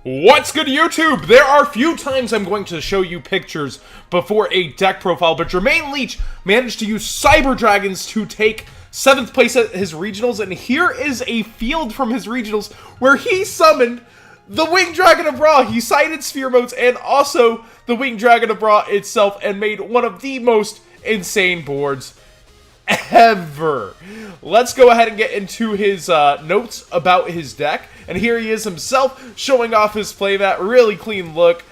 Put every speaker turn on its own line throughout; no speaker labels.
What's good, YouTube? There are few times I'm going to show you pictures before a deck profile, but Jermaine Leach managed to use Cyber Dragons to take 7th place at his regionals, and here is a field from his regionals where he summoned the Winged Dragon of Ra. He cited Sphere Modes and also the Winged Dragon of Ra itself and made one of the most insane boards ever. Let's go ahead and get into his notes about his deck. And here he is himself showing off his playmat. Really clean look.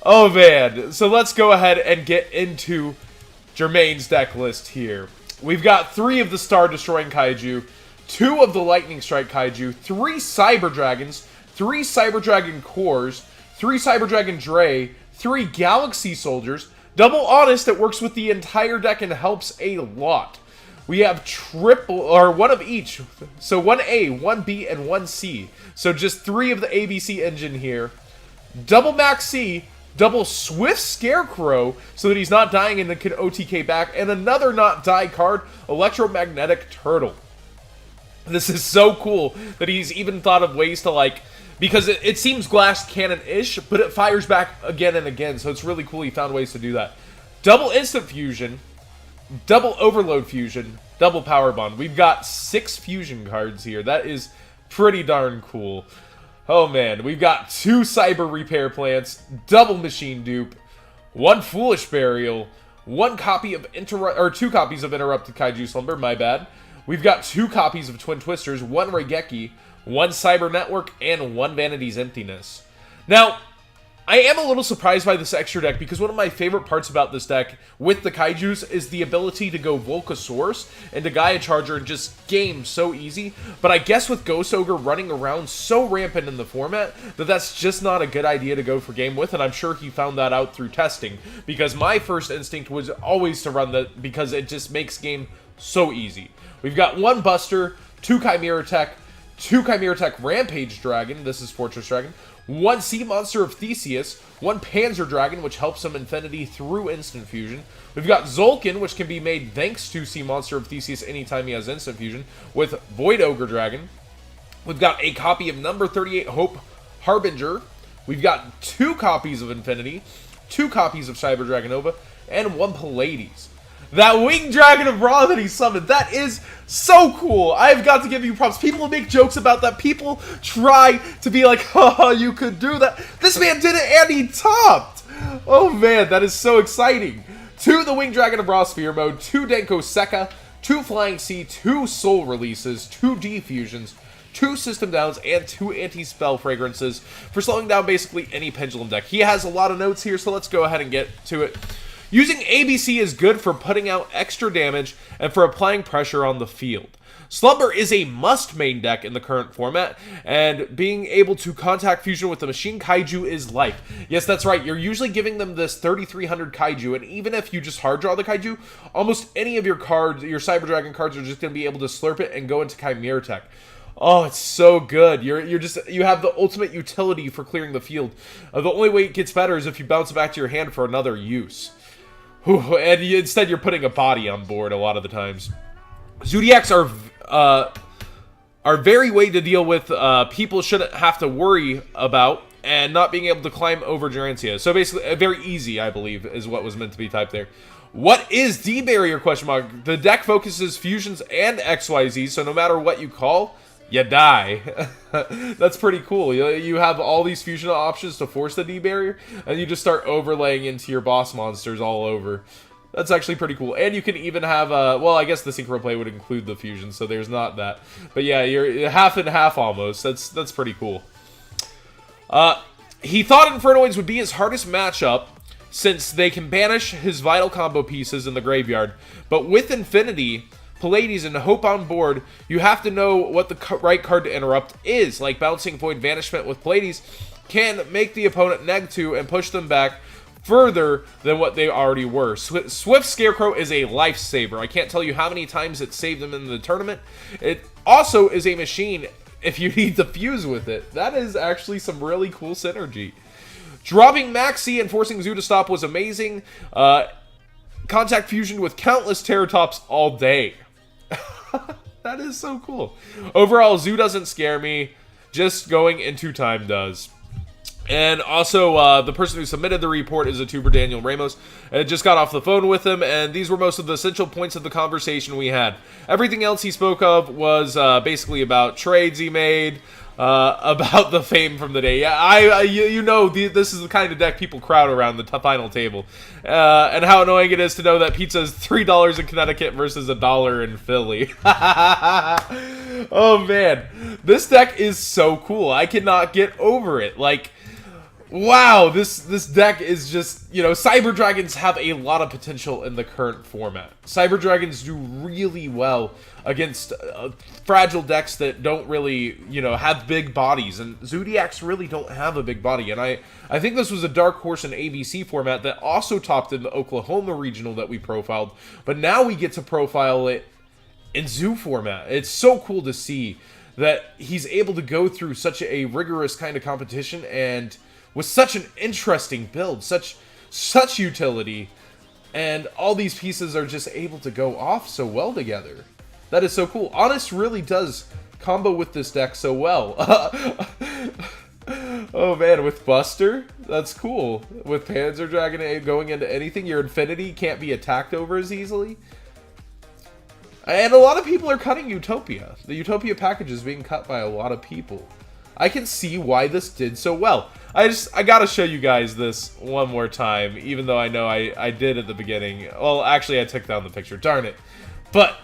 Oh man. So let's go ahead and get into Jermaine's deck list here. We've got 3 of the Star Destroying Kaiju, 2 of the Lightning Strike Kaiju, 3 Cyber Dragons, 3 Cyber Dragon Cores, 3 Cyber Dragon Dre, 3 Galaxy Soldiers. Double Honest that works with the entire deck and helps a lot. We have one of each. So 1A, 1B, and 1C. So just 3 of the ABC engine here. Double Max C, double Swift Scarecrow, so that he's not dying and then can OTK back. And another not die card, Electromagnetic Turtle. This is so cool that he's even thought of ways to because it seems glass cannon-ish, but it fires back again and again. So it's really cool he found ways to do that. Double Instant Fusion. Double Overload Fusion, double Power Bond. We've got 6 fusion cards here. That is pretty darn cool. Oh man, we've got 2 Cyber Repair Plants, double Machine Dupe, 1 Foolish Burial, 2 copies of Interrupted Kaiju Slumber, my bad. We've got 2 copies of Twin Twisters, 1 Regeki, 1 Cyber Network, and 1 Vanity's Emptiness. Now, I am a little surprised by this extra deck because one of my favorite parts about this deck with the Kaijus is the ability to go Volcasaurus into Gaia Charger and just game so easy. But I guess with Ghost Ogre running around so rampant in the format that's just not a good idea to go for game with, and I'm sure he found that out through testing because my first instinct was always to run that because it just makes game so easy. We've got 1 Buster, 2 Chimera Tech, 2 Chimera Tech Rampage Dragon, this is Fortress Dragon, 1 Sea Monster of Theseus, 1 Panzer Dragon, which helps him Infinity through Instant Fusion. We've got Zolkin, which can be made thanks to Sea Monster of Theseus anytime he has Instant Fusion, with Void Ogre Dragon. We've got a copy of number 38 Hope Harbinger. We've got 2 copies of Infinity, 2 copies of Cyber Dragon Nova, and 1 Pallades. That Winged Dragon of Ra that he summoned, that is so cool. I've got to give you props. People make jokes about that. People try to be like, haha, you could do that. This man did it and he topped. Oh man, that is so exciting. 2 the Winged Dragon of Ra Sphere Mode, 2 Denko Sekka, 2 Flying Sea, 2 Soul Releases, 2 Defusions, 2 System Downs, and 2 Anti-Spell Fragrances for slowing down basically any Pendulum deck. He has a lot of notes here, so let's go ahead and get to it. Using ABC is good for putting out extra damage and for applying pressure on the field. Slumber is a must main deck in the current format, and being able to contact fusion with the Machine Kaiju is life. Yes, that's right, you're usually giving them this 3300 Kaiju, and even if you just hard draw the Kaiju, almost any of your cards, your Cyber Dragon cards, are just going to be able to slurp it and go into Chimera Tech. Oh, it's so good. You have the ultimate utility for clearing the field. The only way it gets better is if you bounce it back to your hand for another use. And instead you're putting a body on board a lot of the times. Zodiacs are very way to deal with people shouldn't have to worry about and not being able to climb over Gerantia. So basically, very easy, I believe, is what was meant to be typed there. What is D-Barrier, question mark? The deck focuses fusions and XYZ, so no matter what you call, you die. That's pretty cool. You have all these fusion options to force the D-Barrier, and you just start overlaying into your boss monsters all over. That's actually pretty cool. And you can even have, well, I guess the Synchro Play would include the fusion, so there's not that. But yeah, you're half and half almost. That's pretty cool. He thought Infernoids would be his hardest matchup, since they can banish his vital combo pieces in the graveyard. But with Infinity, Pallades, and Hope on board, you have to know what the right card to interrupt is. Like bouncing Void Vanishment with Pallades can make the opponent neg 2 and push them back further than what they already were. Swift Scarecrow is a lifesaver. I can't tell you how many times it saved them in the tournament. It also is a machine if you need to fuse with it. That is actually some really cool synergy. Dropping Maxi and forcing Zoo to stop was amazing. Contact fusion with countless Terratops all day. That is so cool. Overall, Zoo doesn't scare me. Just going into time does. And also, the person who submitted the report is a tuber, Daniel Ramos. I just got off the phone with him, and these were most of the essential points of the conversation we had. Everything else he spoke of was basically about trades he made, about the fame from the day. Yeah, you know, this is the kind of deck people crowd around the final table, and how annoying it is to know that pizza is $3 in Connecticut versus $1 in Philly. Oh man, this deck is so cool. I cannot get over it. Like, wow, this deck is just, you know, Cyber Dragons have a lot of potential in the current format. Cyber Dragons do really well against fragile decks that don't really, you know, have big bodies, and Zodiacs really don't have a big body, and I think this was a dark horse in ABC format that also topped in the Oklahoma regional that we profiled, but now we get to profile it in Zoo format. It's so cool to see that he's able to go through such a rigorous kind of competition and with such an interesting build, such utility, and all these pieces are just able to go off so well together. That is so cool. Honest really does combo with this deck so well. Oh man, with Buster, that's cool. With Panzer Dragon going into anything, your Infinity can't be attacked over as easily. And a lot of people are cutting Utopia. The Utopia package is being cut by a lot of people. I can see why this did so well. I gotta show you guys this one more time, even though I know I did at the beginning. Well, actually, I took down the picture. Darn it. But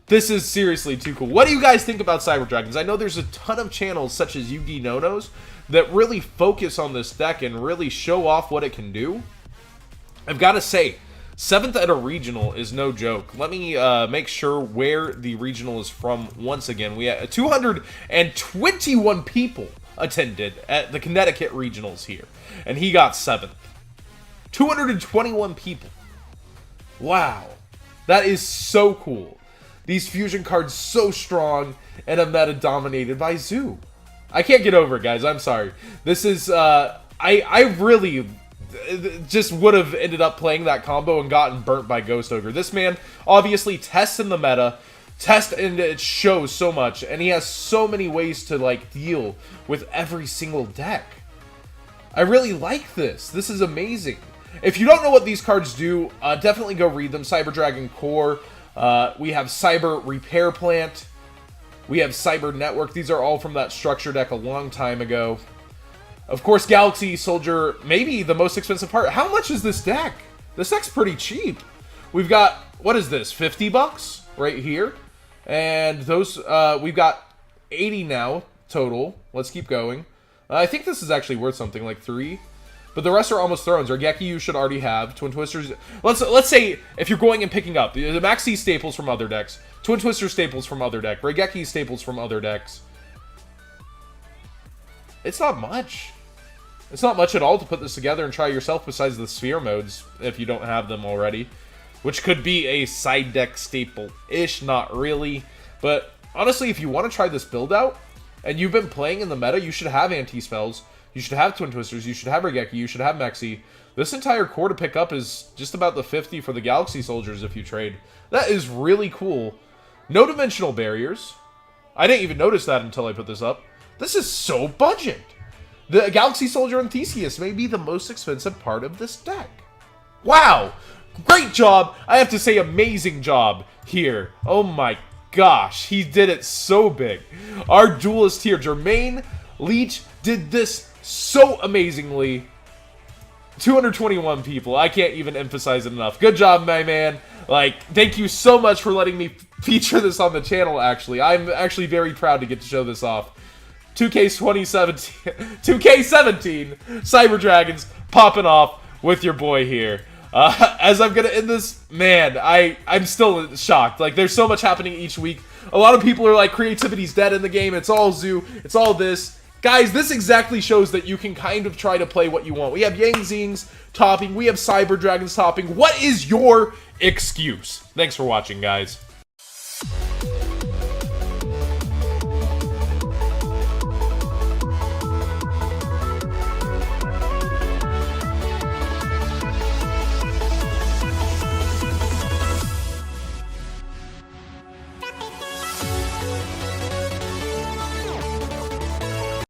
this is seriously too cool. What do you guys think about Cyber Dragons? I know there's a ton of channels, such as Yugi Nonos, that really focus on this deck and really show off what it can do. I've got to say, 7th at a regional is no joke. Let me make sure where the regional is from once again. We had 221 people attended at the Connecticut regionals here, and he got 7th. 221 people. Wow. That is so cool. These fusion cards so strong, and a meta dominated by Zoo. I can't get over it, guys. I'm sorry. This is, I really just would have ended up playing that combo and gotten burnt by Ghost Ogre. This man obviously tests in the meta, and it shows so much, and he has so many ways to like deal with every single deck. I really like this. This is amazing. If you don't know what these cards do, definitely go read them. Cyber Dragon Core, we have Cyber Repair Plant, we have Cyber Network. These are all from that structure deck a long time ago. Of course, Galaxy Soldier, maybe the most expensive part. How much is this deck? This deck's pretty cheap. We've got, what is this, 50 bucks right here? And those, we've got 80 now total. Let's keep going. I think this is actually worth something, like 3. But the rest are almost thrones. Regeki you should already have. Twin Twisters, let's say if you're going and picking up the Maxi staples from other decks, Twin Twister staples from other deck, Regeki staples from other decks. It's not much. It's not much at all to put this together and try yourself besides the sphere modes, if you don't have them already. Which could be a side deck staple-ish, not really. But honestly, if you want to try this build out, and you've been playing in the meta, you should have anti-spells, you should have Twin Twisters, you should have Regeki, you should have Mexi. This entire core to pick up is just about the 50 for the Galaxy Soldiers if you trade. That is really cool. No dimensional barriers. I didn't even notice that until I put this up. This is so budget. The Galaxy Soldier and Theseus may be the most expensive part of this deck. Wow! Great job! I have to say, amazing job here. Oh my gosh, he did it so big. Our duelist here, Jermaine Leach, did this so amazingly. 221 people. I can't even emphasize it enough. Good job, my man. Like, thank you so much for letting me feature this on the channel, actually. I'm actually very proud to get to show this off. 2K17, Cyber Dragons popping off with your boy here. As I'm gonna end this, man, I'm still shocked. Like, there's so much happening each week. A lot of people are like, creativity's dead in the game. It's all Zoo. It's all this. Guys, this exactly shows that you can kind of try to play what you want. We have Yang Zings topping. We have Cyber Dragons topping. What is your excuse? Thanks for watching, guys.